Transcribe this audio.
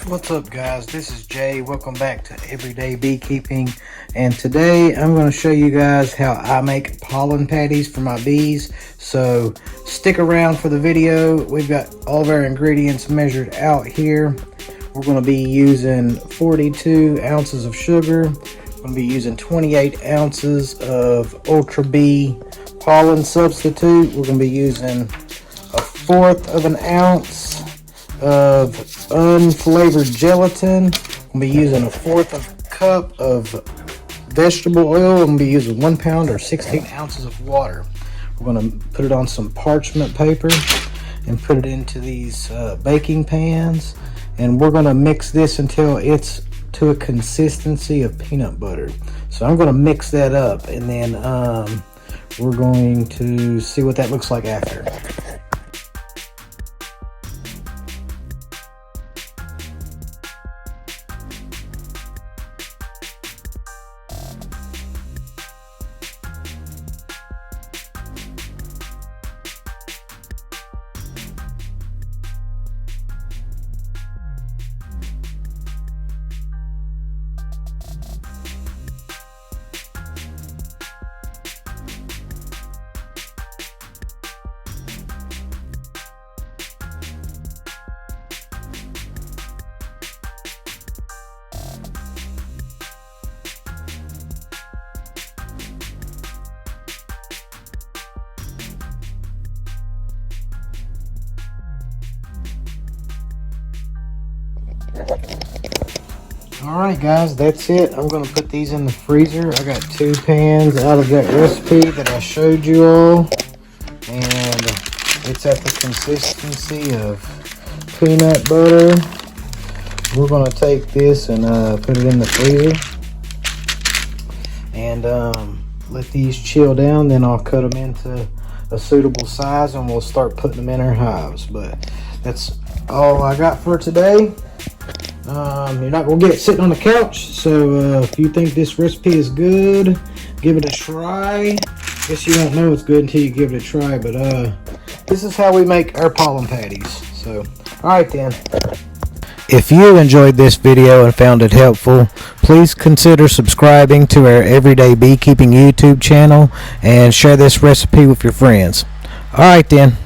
What's up, guys? This is Jay. Welcome back to Everyday Beekeeping, and today I'm going to show you guys how I make pollen patties for my bees. So stick around for the video. We've got all of our ingredients measured out here. We're going to be using 42 ounces of sugar. We're going to be using 28 ounces of Ultra Bee pollen substitute. We're going to be using 1/4 of an ounce of unflavored gelatin. We'll be using 1/4 of a cup of vegetable oil. I'm going to be using 1 pound or 16 ounces of water. We're going to put it on some parchment paper and put it into these baking pans, and we're going to mix this until it's to a consistency of peanut butter. So I'm going to mix that up, and then we're going to see what that looks like after. Alright guys, that's it. I'm going to put these in the freezer. I got 2 pans out of that recipe that I showed you all, and it's at the consistency of peanut butter. We're going to take this and put it in the freezer and let these chill down. Then I'll cut them into a suitable size and we'll start putting them in our hives. But that's all I got for today. You're not going to get it sitting on the couch, so if you think this recipe is good, give it a try. Guess you won't know it's good until you give it a try, but this is how we make our pollen patties. So, alright then. If you enjoyed this video and found it helpful, please consider subscribing to our Everyday Beekeeping YouTube channel and share this recipe with your friends. Alright then.